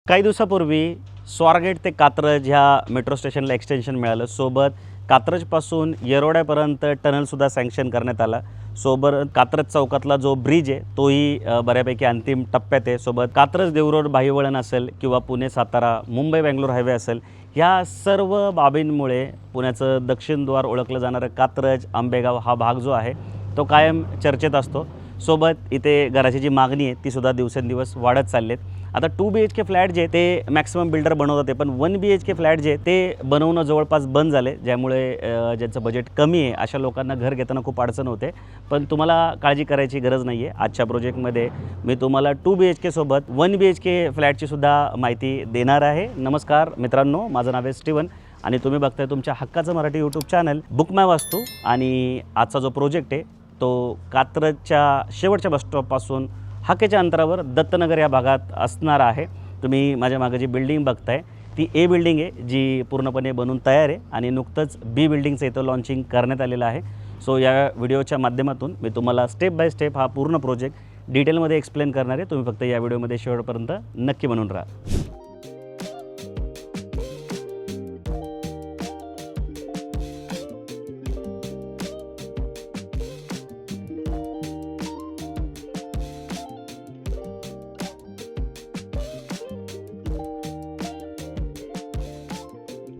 काही दिवसापूर्वी स्वारगेट ते कात्रज ह्या मेट्रो स्टेशनला एक्सटेन्शन मिळालं. सोबत कात्रजपासून येरोड्यापर्यंत टनलसुद्धा सँक्शन करण्यात आला. सोबत कात्रज चौकातला जो ब्रिज आहे तोही बऱ्यापैकी अंतिम टप्प्यात आहे. सोबत कात्रज देवरोड बाह्यवळण असेल किंवा पुणे सातारा मुंबई बेंगलोर हायवे असेल, ह्या सर्व बाबींमुळे पुण्याचं दक्षिण द्वार ओळखलं जाणारं कात्रज आंबेगाव हा भाग जो आहे तो कायम चर्चेत असतो. सोबत इथे घराची जी मागणी आहे तीसुद्धा दिवसेंदिवस वाढत चालली आहे. आता 2 BHK फ्लॅट जे ते मॅक्सिमम बिल्डर बनवतात, पण 1 BHK फ्लॅट जे ते बनवणं जवळपास बंद झाले, ज्यामुळे ज्यांचं बजेट कमी आहे अशा लोकांना घर घेताना खूप अडचण होते. पण तुम्हाला काळजी करायची गरज नाही आहे. आजच्या प्रोजेक्टमध्ये मी तुम्हाला 2 BHK सोबत 1 BHK फ्लॅटची सुद्धा माहिती देणार आहे. नमस्कार मित्रांनो, माझं नाव आहे स्टीवन आणि तुम्ही बघताय तुमच्या हक्काचं मराठी यूट्यूब चॅनल बुक माय वास्तू. आणि आजचा जो प्रोजेक्ट आहे तो कात्रजच्या शेवटच्या बसस्टॉपपासून हाकेच्या अंतरावर दत्तनगर या भागात असणार आहे. तुम्ही माझ्या मागे जी बिल्डिंग बघताय ती ए बिल्डिंग आहे, जी पूर्णपणे बनून तयार आहे आणि नुकतंच बी बिल्डिंगचं इथं लॉन्चिंग करण्यात आलेलं आहे. सो या व्हिडिओच्या माध्यमातून मी तुम्हाला स्टेप बाय स्टेप हा पूर्ण प्रोजेक्ट डिटेलमध्ये एक्सप्लेन करणार आहे. तुम्ही फक्त या व्हिडिओमध्ये शेवटपर्यंत नक्की बनून राहा.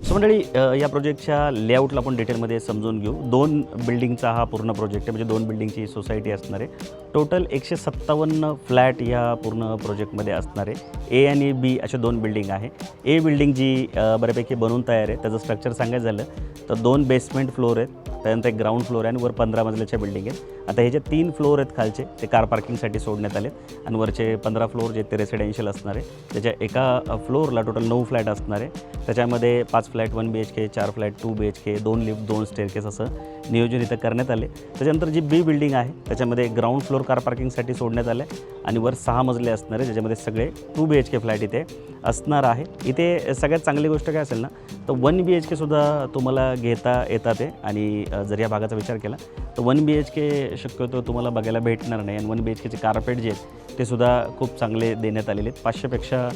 सो मंडळी, या प्रोजेक्टच्या लेआउटला आपण डिटेलमध्ये समजून घेऊ. 2 बिल्डिंगचा हा पूर्ण प्रोजेक्ट आहे, म्हणजे 2 बिल्डिंगची सोसायटी असणार आहे. टोटल 157 फ्लॅट या पूर्ण प्रोजेक्टमध्ये असणार आहे. ए आणि बी अशा 2 बिल्डिंग आहे. ए बिल्डिंग जी बऱ्यापैकी बनवून तयार आहे, त्याचं स्ट्रक्चर सांगायचं झालं तर 2 बेसमेंट फ्लोअर आहेत, त्यानंतर एक ग्राउंड फ्लोअर आहे आणि वर 15 मजल्याच्या बिल्डिंग आहेत. आता हे जे 3 फ्लोअर आहेत खालचे ते कार पार्किंगसाठी सोडण्यात आले आणि वरचे 15 फ्लोअर जे ते रेसिडेन्शियल असणार आहे. त्याच्या एका फ्लोअरला टोटल 9 फ्लॅट असणार आहे. त्याच्यामध्ये 5 flat 1 BHK, 4 flat 2 BHK, 2 lift 2 staircase असं नियोजन इथं करण्यात आले. त्याच्यानंतर जी बी बिल्डिंग आहे त्याच्यामध्ये ग्राउंड फ्लोअर कार पार्किंगसाठी सोडण्यात आले आणि वर 6 मजले असणार आहे, ज्याच्यामध्ये सगळे 2 BHK फ्लॅट इथे असणार आहे. इथे सगळ्यात चांगली गोष्ट काय असेल ना, तर 1 BHK सुद्धा तुम्हाला घेता येतात आहे. आणि जर या भागाचा विचार केला तर 1 BHK शक्यतो तुम्हाला बघायला भेटणार नाही. आणि 1 BHKचे कार्पेट जे आहेत ते सुद्धा खूप चांगले देण्यात आलेले आहेत. 500पेक्षा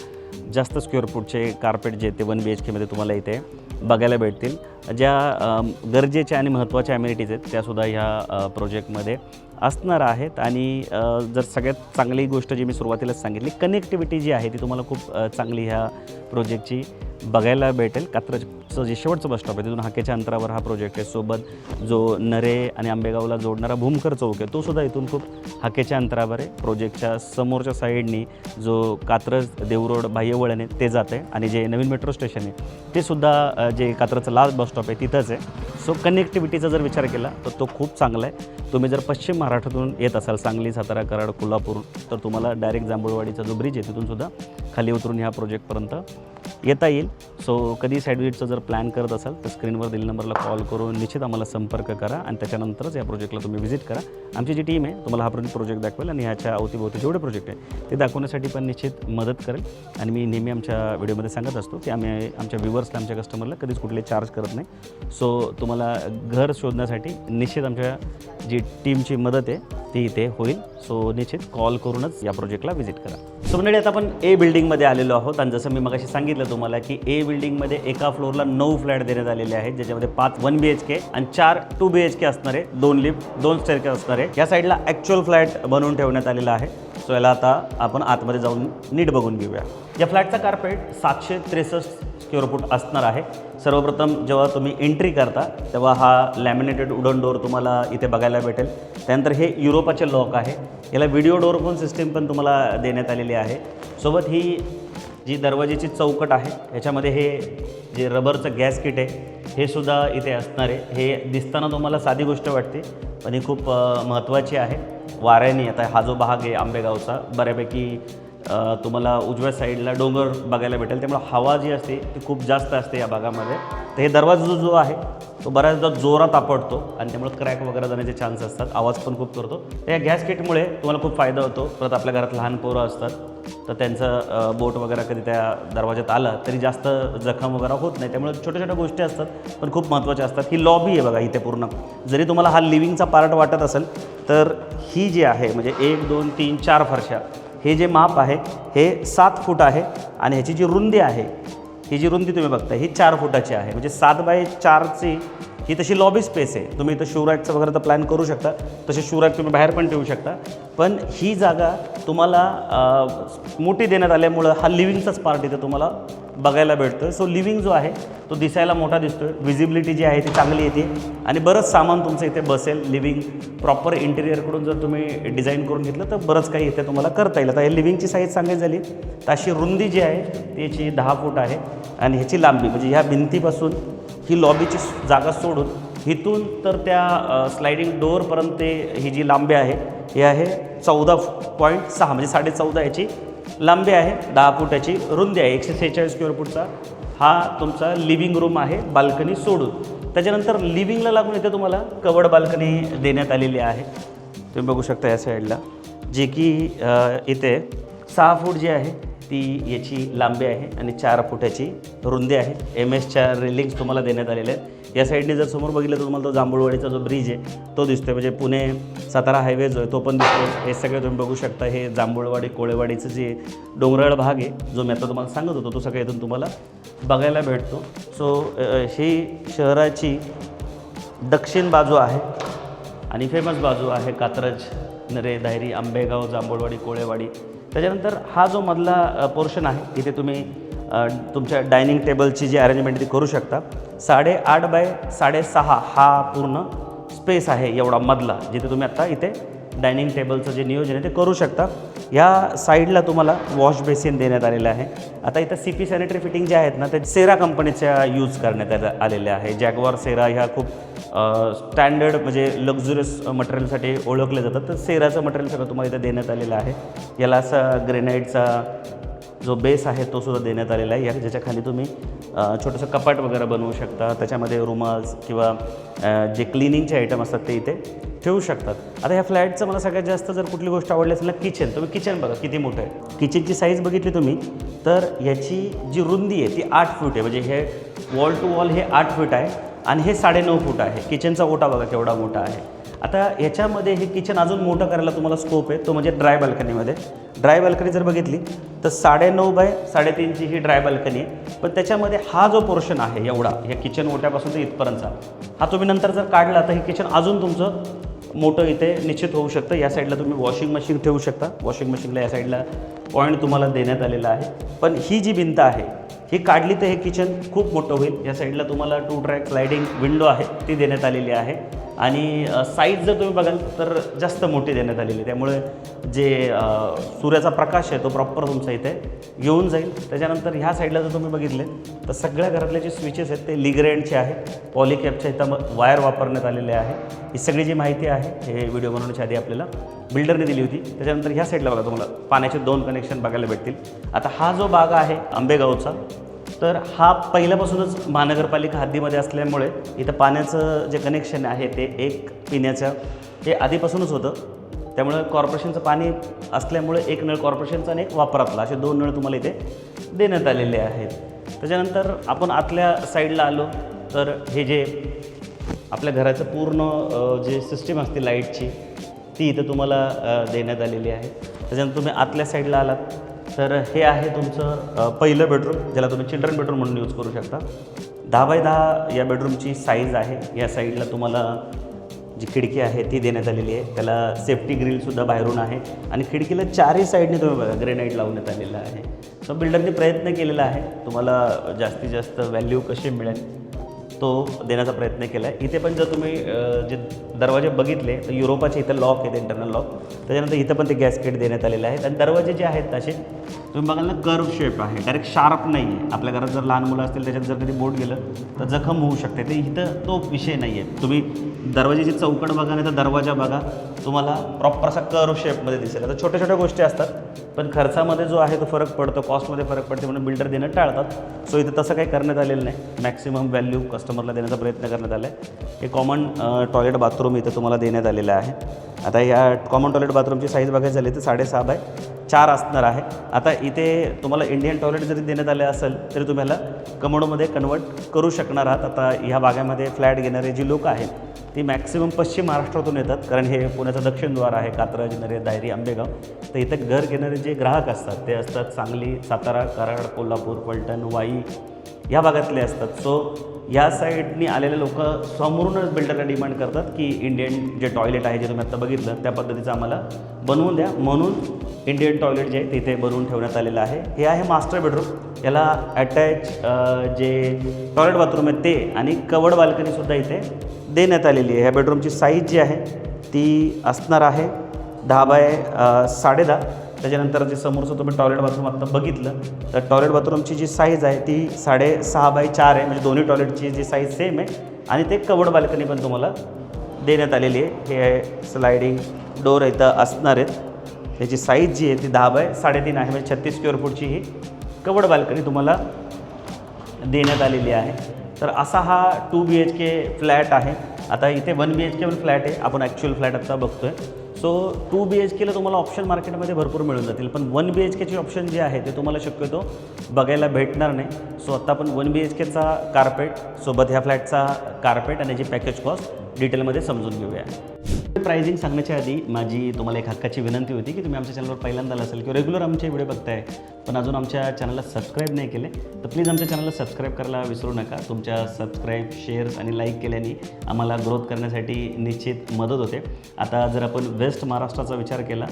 जास्त स्क्वेअर फूटचे कार्पेट जे ते 1 BHKमध्ये तुम्हाला इथे बघायला भेटतील. ज्या गरजेच्या आणि महत्त्वाच्या ॲम्युनिटीज आहेत त्यासुद्धा ह्या प्रोजेक्टमध्ये असणार आहेत. आणि जर सगळ्यात चांगली गोष्ट जी मी सुरुवातीलाच सांगितली, कनेक्टिव्हिटी जी आहे ती तुम्हाला खूप चांगली ह्या प्रोजेक्टची बघायला भेटेल. कात्रजचं जे शेवटचं बसस्टॉप आहे तिथून हाकेच्या अंतरावर हा प्रोजेक्ट आहे. सोबत जो नरे आणि आंबेगावला जोडणारा भूमकर चौक आहे तो सुद्धा इथून खूप हाकेच्या अंतरावर आहे. प्रोजेक्टच्या समोरच्या साईडनी जो कात्रज देवरोड बाह्यवळण आहे ते जातं आहे आणि जे नवीन मेट्रो स्टेशन आहे ते सुद्धा जे कात्रजचं लास्ट बसस्टॉप आहे तिथंच आहे. सो कनेक्टिव्हिटीचा जर विचार केला तर तो खूप चांगला आहे. तुम्ही जर पश्चिम महाराष्ट्रातून येत असाल, सांगली, सातारा, कराड, कोल्हापूर, तर तुम्हाला डायरेक्ट जांभूळवाडीचा जो ब्रिज आहे तिथूनसुद्धा खाली उतरून ह्या प्रोजेक्टपर्यंत येता येईल. सो कधी साईड व्हिजिटचा जर प्लॅन करत असाल तर स्क्रीनवर दिलेल्या नंबरला कॉल करून निश्चित आम्हाला संपर्क करा आणि त्याच्यानंतरच या प्रोजेक्टला तुम्ही व्हिजिट करा. आमची जी टीम आहे तुम्हाला हा प्रोजेक्ट दाखवेल आणि ह्याच्या अवतीभोवती जेवढे प्रोजेक्ट आहे ते दाखवण्यासाठी पण निश्चित मदत करेल. आणि मी नेहमी आमच्या व्हिडिओमध्ये सांगत असतो की आम्ही आमच्या व्ह्युअर्सला, आमच्या कस्टमरला कधीच कुठले चार्ज करत नाही. सो तुम्हाला घर शोधण्यासाठी निश्चित आमच्या जी टीमची मदत आहे ती इथे होईल. सो निश्चित कॉल करूनच या प्रोजेक्टला व्हिजिट करा. सो मंडळी, आता आपण ए बिल्डिंगमध्ये आलेलो आहोत आणि जसं मी मगाशी सांगितलं तुम्हाला की ए बिल्डिंगमध्ये एका फ्लोअरला 9 फ्लॅट देण्यात आलेले आहेत, ज्याच्यामध्ये 5 1 BHK आणि 4 2 BHK असणार आहे, 2 लिफ्ट 2 स्टेअरकेस असणार आहे. या साईडला ॲक्च्युअल फ्लॅट बनवून ठेवण्यात आलेला आहे. सो याला आता आपण आतमध्ये जाऊन नीट बघून घेऊया. या फ्लॅटचा कार्पेट 763 स्क्वेअर फूट असणार आहे. सर्वप्रथम जेव्हा तुम्ही एंट्री करता तेव्हा हा लॅमिनेटेड वुडन डोअर तुम्हाला इथे बघायला भेटेल. त्यानंतर हे युरोपाचे लॉक आहे. याला व्हिडिओ डोअर फोन सिस्टीम पण तुम्हाला देण्यात आलेली आहे. सोबत ही जी दरवाजेची चौकट आहे ह्याच्यामध्ये हे जे रबरचं गॅस किट आहे हे सुद्धा इथे असणार आहे. हे दिसताना तुम्हाला साधी गोष्ट वाटते पण ही खूप महत्त्वाची आहे. वाऱ्याने आता हा जो भाग आहे आंबेगावचा बऱ्यापैकी तुम्हाला उजव्या साईडला डोंगर बघायला भेटेल, त्यामुळे हवा जी असते ती खूप जास्त असते या भागामध्ये. तर हे दरवाजा जो आहे तो बऱ्याचदा जोरात आपटतो आणि त्यामुळे क्रॅक वगैरे जाण्याचे चान्स असतात. आवाज पण खूप करतो. तर या गॅस किटमुळे तुम्हाला खूप फायदा होतो. परत आपल्या घरात लहान पोरं असतात तर त्यांचं बोट वगैरे कधी त्या दरवाजात आलं तरी जास्त जखम वगैरे होत नाही. त्यामुळे छोट्या छोट्या गोष्टी असतात पण खूप महत्त्वाच्या असतात. ही लॉबी आहे बघा इथे पूर्ण. जरी तुम्हाला हा लिव्हिंगचा पार्ट वाटत असेल तर ही जी आहे म्हणजे 1 2 3 4 फरशा हे जे माप आहे हे 7 फूट आहे आणि ह्याची जी रुंदी आहे, ही जी रुंदी तुम्ही बघताय ही 4 फुटाची आहे. म्हणजे 7x4ची ही तशी लॉबी स्पेस आहे. तुम्ही इथं शूरॅकचं वगैरे तर प्लॅन करू शकता, तसे शूरॅक तुम्ही बाहेर पण ठेवू शकता. पण ही जागा तुम्हाला मोठी देण्यात आल्यामुळं हा लिव्हिंगचाच पार्ट इथं तुम्हाला बघायला भेटतो. सो लिव्हिंग जो आहे तो दिसायला मोठा दिसतो आहे, व्हिजिबिलिटी जी आहे ती चांगली येते आणि बरंच सामान तुमचं इथे बसेल. लिव्हिंग प्रॉपर इंटिरियरकडून जर तुम्ही डिझाईन करून घेतलं तर बरंच काही इथे तुम्हाला करता येईल. आता हे लिव्हिंगची साईज सांगायची झाली तर अशी रुंदी जी आहे त्याची 10 फूट आहे आणि ह्याची लांबी म्हणजे ह्या भिंतीपासून ही लॉबीची जागा सोडून इथून तर त्या स्लायडिंग डोअरपर्यंत ही जी लांबी आहे ही आहे 14.6 म्हणजे 14.5 याची लांबी आहे, 10 फूट याची रुंदी आहे. 146 स्क्वेअर फूटचा हा तुमचा लिव्हिंग रूम आहे बाल्कनी सोडून. त्याच्यानंतर लिव्हिंगला लागून इथे तुम्हाला कवर्ड बाल्कनी देण्यात आलेली आहे. तुम्ही बघू शकता या साईडला, जे की इथे 6 फूट जी आहे ती याची लांबी आहे आणि 4 फुटाची रुंदी आहे. MS-च्या रेलिंग्स तुम्हाला देण्यात आलेल्या आहेत. या साईडने जर समोर बघितलं तर तुम्हाला तो जांभूळवाडीचा जो ब्रिज आहे तो दिसतोय, म्हणजे पुणे सातारा हायवे जो आहे तो पण दिसतो. हे सगळे तुम्ही बघू शकता. हे जांभूळवाडी कोळेवाडीचं जे डोंगराळ भाग आहे जो मी आता तुम्हाला सांगत होतो तो सगळं इथून तुम्हाला बघायला भेटतो. सो ही शहराची दक्षिण बाजू आहे आणि फेमस बाजू आहे कात्रज, नरे, धायरी, आंबेगाव, जांभूळवाडी, कोळेवाडी. त्याच्यानंतर हा जो मधला पोर्शन आहे इथे तुम्ही तुमच्या डायनिंग टेबलची जी अरेंजमेंट ती करू शकता. 8.5 बाय 6.5 हा पूर्ण स्पेस आहे एवढा मधला, जिथे तुम्ही आत्ता इथे डायनिंग टेबलचं जे नियोजन आहे ते करू शकता. या साईडला तुम्हाला वॉश बेसिन देण्यात आलेलं आहे. आता इथं CP सॅनिटरी फिटिंग जे आहेत ना ते सेरा कंपनीच्या यूज करण्यात आलेल्या आहे. जॅगवार, सेरा ह्या खूप स्टँडर्ड म्हणजे लक्झुरियस मटेरियलसाठी ओळखले जातात. तर सेराचं मटेरियल सगळं तुम्हाला इथं देण्यात आलेलं आहे. याला असा ग्रेनाईटचा जो बेस आहे तो सुद्धा देण्यात आलेला आहे, या ज्याच्या खाली तुम्ही छोटंसं कपाट वगैरे बनवू शकता. त्याच्यामध्ये रुमाल्स किंवा जे क्लिनिंगचे आयटम असतात ते इथे ठेवू शकतात. आता ह्या फ्लॅटचं मला सगळ्यात जास्त जर कुठली गोष्ट आवडली असेल ना, किचन. तुम्ही किचन बघा किती मोठं आहे. किचनची साईज बघितली तुम्ही तर याची जी रुंदी आहे ती 8 फूट आहे. म्हणजे हे वॉल टू वॉल हे 8 फूट आहे आणि हे 9.5 फूट आहे. किचनचा ओटा बघा केवढा मोठा आहे. आता ह्याच्यामध्ये हे किचन अजून मोठं करायला तुम्हाला स्कोप आहे, तो म्हणजे ड्राय बाल्कनीमध्ये. ड्राय बाल्कनी जर बघितली तर 9.5 बाय 3.5ची ही ड्राय बाल्कनी आहे. पण त्याच्यामध्ये हा जो पोर्शन आहे एवढा ह्या किचन ओट्यापासून तर इथपर्यंतचा हा तुम्ही नंतर जर काढला तर हे किचन अजून तुमचं मोठं इथे निश्चित होऊ शकतं. या साईडला तुम्ही वॉशिंग मशीन ठेवू शकता. वॉशिंग मशीनला या साईडला पॉईंट तुम्हाला देण्यात आलेला आहे. पण ही जी भिंत आहे ही काढली तर हे किचन खूप मोठं होईल. या साईडला तुम्हाला 2 ट्रॅक स्लायडिंग विंडो आहे ती देण्यात आलेली आहे आणि साईज जर तुम्ही बघाल तर जास्त मोठी देण्यात आलेली आहे. त्यामुळे जे सूर्याचा प्रकाश आहे तो प्रॉपर तुमचा इथे येऊन जाईल. त्याच्यानंतर ह्या साईडला जर तुम्ही बघितले तर सगळ्या घरातले जे स्विचेस आहेत ते लिग्रेंडचे आहे. पॉलिकॅपच्या इथं वायर वापरण्यात आलेले आहे. ही सगळी जी माहिती आहे हे व्हिडिओ बनवण्याच्या आधी आपल्याला बिल्डरने दिली होती. त्याच्यानंतर ह्या साईडला बघा तुम्हाला पाण्याचे 2 कनेक्शन बघायला भेटतील. आता हा जो भाग आहे आंबेगावचा तर हा पहिल्यापासूनच महानगरपालिका हद्दीमध्ये असल्यामुळे इथं पाण्याचं जे कनेक्शन आहे ते एक पिण्याचं हे आधीपासूनच होतं. त्यामुळे कॉर्पोरेशनचं पाणी असल्यामुळे एक नळ कॉर्पोरेशनचा आणि एक वापरातला असे 2 नळ तुम्हाला इथे देण्यात आलेले आहेत. त्याच्यानंतर आपण आतल्या साईडला आलो तर हे जे आपल्या घराचं पूर्ण जे सिस्टीम असते लाईटची ती इथं तुम्हाला देण्यात आलेली आहे. त्याच्यानंतर तुम्ही आतल्या साईडला आलात तर हे आहे तुमचं पहिलं बेडरूम, ज्याला तुम्ही चिल्ड्रन बेडरूम म्हणून यूज करू शकता. 10 बाय 10 या बेडरूमची साईज आहे. या साईडला तुम्हाला जी खिडकी आहे ती देण्यात आलेली आहे. त्याला सेफ्टी ग्रिलसुद्धा बाहेरून आहे आणि खिडकीला 4ही साईडने तुम्ही बघा ग्रेनाईट लावण्यात आलेलं आहे. सो बिल्डरने प्रयत्न केलेला आहे तुम्हाला जास्तीत जास्त व्हॅल्यू कशी मिळेल तो देण्याचा प्रयत्न केला आहे. इथे पण जर तुम्ही जे दरवाजे बघितले तर युरोपाचे इथं लॉक आहेत, इंटरनल लॉक. त्याच्यानंतर इथं पण ते गॅसकेट देण्यात आलेले आहेत आणि दरवाजे जे आहेत असे तुम्ही बघाल ना कर्व शेप आहे, डायरेक्ट शार्प नाही आहे. आपल्या घरात जर लहान मुलं असतील त्याच्यात जर कधी बोट गेलं तर जखम होऊ शकते. ते इथं तो विषय नाही आहे. तुम्ही दरवाजेची चौकट बघा नाही तर दरवाजा बघा, तुम्हाला प्रॉपर असा कर्व शेपमध्ये दिसेल. आता छोट्या छोट्या गोष्टी असतात पण खर्चामध्ये जो आहे तो फरक पडतो, कॉस्टमध्ये फरक पडते म्हणून बिल्डर देणं टाळतात. सो इथं तसं काही करण्यात आलेलं नाही. मॅक्सिमम व्हॅल्यू कस्टमरला देण्याचा प्रयत्न करण्यात आला आहे. हे कॉमन टॉयलेट बाथरूम इथं तुम्हाला देण्यात आलेलं आहे. आता या कॉमन टॉयलेट बाथरूमची साईज बघायची झाली तर 6.5 बाय 4 असणार आहे. आता इथे तुम्हाला इंडियन टॉयलेट जरी देण्यात आले असेल तरी तुम्ही ह्याला कमोडमध्ये कन्वर्ट करू शकणार आहात. आता ह्या भागामध्ये फ्लॅट घेणारे जी लोक आहेत ती मॅक्सिमम पश्चिम महाराष्ट्रातून येतात, कारण हे पुण्याचं दक्षिण द्वार आहे, कात्रज, नरे, दायरी, आंबेगाव. तर इथं घर घेणारे जे ग्राहक असतात ते असतात सांगली, सातारा, कराड, कोल्हापूर, फलटण, वाई या भागातले असतात. सो या साईडनी आलेले लोक समोरूनच बिल्डरला डिमांड करतात की इंडियन जे टॉयलेट आहे जे तुम्ही आत्ता बघितलं त्या पद्धतीचं आम्हाला बनवून द्या, म्हणून इंडियन टॉयलेट जे आहे तिथे बनवून ठेवण्यात आलेलं आहे. हे आहे मास्टर बेडरूम. याला अटॅच जे टॉयलेट बाथरूम आहे ते आणि कवर्ड बाल्कनीसुद्धा इथे देण्यात आलेली आहे. ह्या बेडरूमची साईज जी आहे ती असणार आहे 10 बाय 10.5. त्याच्यानंतर जे समोरचं तुम्ही टॉयलेट बाथरूम आत्ता बघितलं तर टॉयलेट बाथरूमची जी साईज आहे ती 6.5 बाय 4 आहे, म्हणजे दोन्ही टॉयलेटची जी साईज सेम आहे आणि ते कवर्ड बाल्कनी पण तुम्हाला देण्यात आलेली आहे. हे स्लायडिंग डोर इथं असणार आहेत. त्याची साईज जी आहे ती 10 बाय 3.5 आहे, म्हणजे 36 स्क्वेअर फूटची ही कवर्ड बाल्कनी तुम्हाला देण्यात आलेली आहे. तर असा हा 2 BHK फ्लॅट आहे. आता इथे 1 BHK पण फ्लॅट आहे, आपण ॲक्च्युअल फ्लॅट आता बघतो आहे. सो 2 BHKला तुम्हाला ऑप्शन मार्केटमध्ये भरपूर मिळून जातील, पण 1 BHKची ऑप्शन जे आहे ते तुम्हाला शक्यतो बघायला भेटणार नाही. सो आत्ता आपण 1 BHKचा कार्पेट सोबत ह्या फ्लॅटचा कार्पेट आणि याची पॅकेज कॉस्ट डिटेलमध्ये समजून घेऊया. प्राइसिंग सांगण्याच्या आधी माझी तुम्हाला एक हक्काची विनंती होती की तुम्ही आमच्या चॅनलवर पहिल्यांदा असेल किंवा रेग्युलर आमचे व्हिडिओ बघताय पण अजून आमच्या चॅनलला सबस्क्राईब नाही केले तर प्लीज आमच्या चॅनलला सबस्क्राईब करायला विसरू नका. तुमच्या सबस्क्राईब, शेअर्स आणि लाईक केल्याने आम्हाला ग्रोथ करण्यासाठी निश्चित मदत होते. आता जर आपण वेस्ट महाराष्ट्राचा विचार केला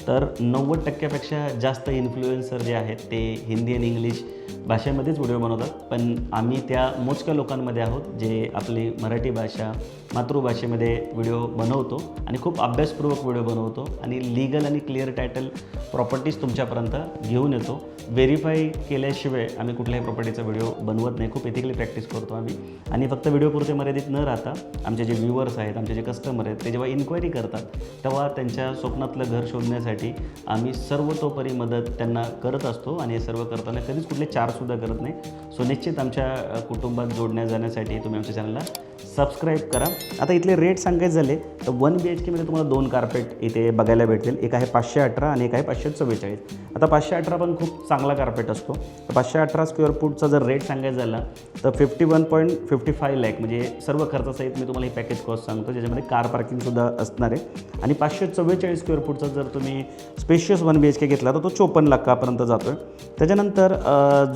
तर 90% जास्त इन्फ्लुएन्सर जे आहेत ते हिंदी आणि इंग्लिश भाषेमध्येच व्हिडिओ बनवतात, पण आम्ही त्या मोजक्या लोकांमध्ये आहोत जे आपली मराठी भाषा मातृभाषेमध्ये व्हिडिओ बनवतो आणि खूप अभ्यासपूर्वक व्हिडिओ बनवतो आणि लीगल आणि क्लिअर टायटल प्रॉपर्टीज तुमच्यापर्यंत घेऊन येतो. व्हेरीफाय केल्याशिवाय आम्ही कुठल्याही प्रॉपर्टीचा व्हिडिओ बनवत नाही. खूप एथिकली प्रॅक्टिस करतो आम्ही आणि फक्त व्हिडिओपुरते मर्यादित न राहता आमचे जे व्ह्यूवर्स आहेत, आमचे जे कस्टमर आहेत ते जेव्हा इन्क्वायरी करतात तेव्हा त्यांच्या स्वप्नातलं घर शोधण्यासाठी आम्ही सर्वतोपरी मदत त्यांना करत असतो आणि हे सर्व करताना कधीच कुठले चार्जसुद्धा करत नाही. सो निश्चित आमच्या कुटुंबात जोडण्या जाण्यासाठी तुम्ही आमच्या चॅनलला सबस्क्राईब करा. आता इथले रेट सांगायचे झाले तर 1 BHKमध्ये तुम्हाला 2 कार्पेट इथे बघायला भेटतील. एक आहे 518 आणि एक आहे 544. आता 518 पण खूप चांगला कार्पेट असतो. तर 518 स्क्वेअर फूटचा जर रेट सांगायचा झाला तर 51.55 लाख, म्हणजे सर्व खर्चासहित मी तुम्हाला ही पॅकेज कॉस्ट सांगतो ज्याच्यामध्ये कार पार्किंगसुद्धा असणार आहे. आणि 544 स्क्वेअर फूटचा जर तुम्ही स्पेशियस 1 BHK घेतला तर तो 54 लाखापर्यंत जातो आहे. त्याच्यानंतर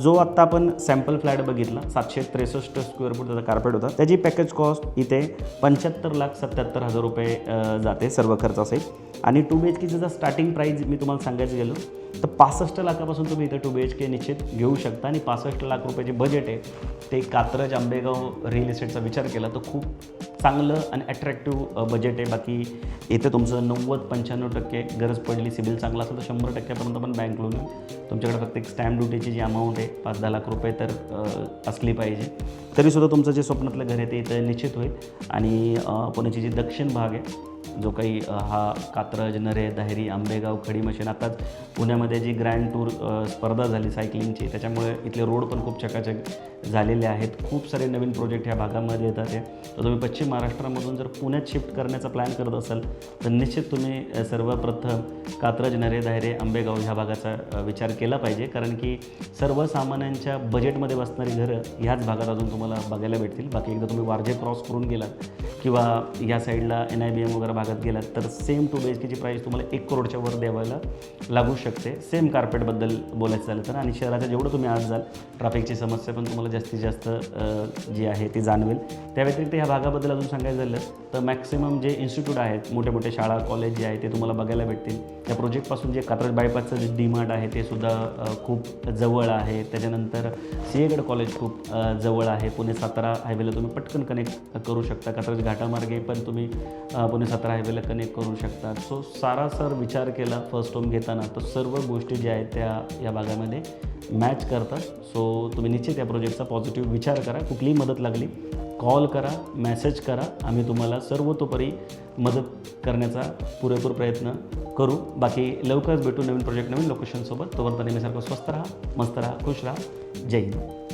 जो आत्ता आपण सॅम्पल फ्लॅट बघितला 763 स्क्वेअर फूट त्याचा कार्पेट होता, त्याची पॅकेज कॉस्ट इथे 75,77,000 रुपये जाते सर्व खर्चासहित. आणि 2 BHKची जर स्टार्टिंग प्राईज मी तुम्हाला सांगायचं गेलो तर 65 लाखापासून तुम्ही इथं 2 BHK निश्चित घेऊ शकता. आणि 65 लाख रुपये जे बजेट आहे ते कात्रज, आंबेगाव रिअल इस्टेटचा विचार केला तर खूप चांगलं आणि अट्रॅक्टिव्ह बजेट आहे. बाकी इथे तुमचं 90-95% गरज पडली, सिबिल चांगला असेल तर 100%पर्यंत पण बँक लोन होईल. तुमच्याकडे फक्त एक स्टॅम्प ड्युटीची जी अमाऊंट आहे 5-10 लाख रुपये तर असली पाहिजे, तरीसुद्धा तुमचं जे स्वप्नातलं घर आहे ते इथं निश्चित होईल. आणि पुण्याची जी दक्षिण भाग आहे जो काही हा कात्रज, नरे, दाहेरी, आंबेगाव, खडीमशीन, आताच पुण्यामध्ये जी ग्रँड टूर स्पर्धा झाली सायकलिंगची त्याच्यामुळे इथले रोड पण खूप चकाचक झालेले आहेत. खूप सारे नवीन प्रोजेक्ट ह्या भागामध्ये येतात आहे. तर तुम्ही पश्चिम महाराष्ट्रामधून जर पुण्यात शिफ्ट करण्याचा प्लॅन करत असाल तर निश्चित तुम्ही सर्वप्रथम कात्रज, नरे, दाहेरे, आंबेगाव ह्या भागाचा विचार केला पाहिजे, कारण की सर्वसामान्यांच्या बजेटमध्ये बसणारी घरं ह्याच भागात अजून तुम्हाला बघायला भेटतील. बाकी एकदा तुम्ही वारजे क्रॉस करून गेलात किंवा या साईडला NIBM वगैरे भागात गेलात तर सेम 2 BHKची प्राईस तुम्हाला 1 करोडच्या वर द्यावायला लागू शकते. सेम कार्पेटबद्दल बोलायचं झालं तर. आणि शहराच्या जेवढं तुम्ही आज जाल ट्रॅफिकची समस्या पण तुम्हाला जास्तीत जास्त जी आहे ती जाणवेल. त्या व्यतिरिक्त ह्या भागाबद्दल अजून सांगायचं झालं तर मॅक्सिमम जे इन्स्टिट्यूट आहेत, मोठे मोठे शाळा, कॉलेज जे आहे ते तुम्हाला बघायला भेटतील. त्या प्रोजेक्टपासून जे कात्रज बायपासचं जे DMart आहे ते सुद्धा खूप जवळ आहे. त्याच्यानंतर सिंहगड कॉलेज खूप जवळ आहे. पुणे-सातारा हायवेला तुम्ही पटकन कनेक्ट करू शकता. कात्रज घाटामार्गे पण तुम्ही पुणे-सातारा हायवेला कनेक्ट करू शकता. सो सारासार विचार केला फर्स्ट होम घेताना तर सर्व गोष्टी ज्या आहेत त्या या भागामध्ये मॅच करतात. सो तुम्ही निश्चित या प्रोजेक्टचा पॉझिटिव्ह विचार करा. कुठलीही मदत लागली कॉल करा, मेसेज करा, आम्ही तुम्हाला सर्वतोपरी मदत करण्याचा पुरेपूर प्रयत्न करू. बाकी लवकरच भेटू नवीन प्रोजेक्ट, नवीन लोकेशनसोबत. तोपर्यंत नेहमीसारखं स्वस्त राहा, मस्त राहा, खुश राहा. जय हिंद.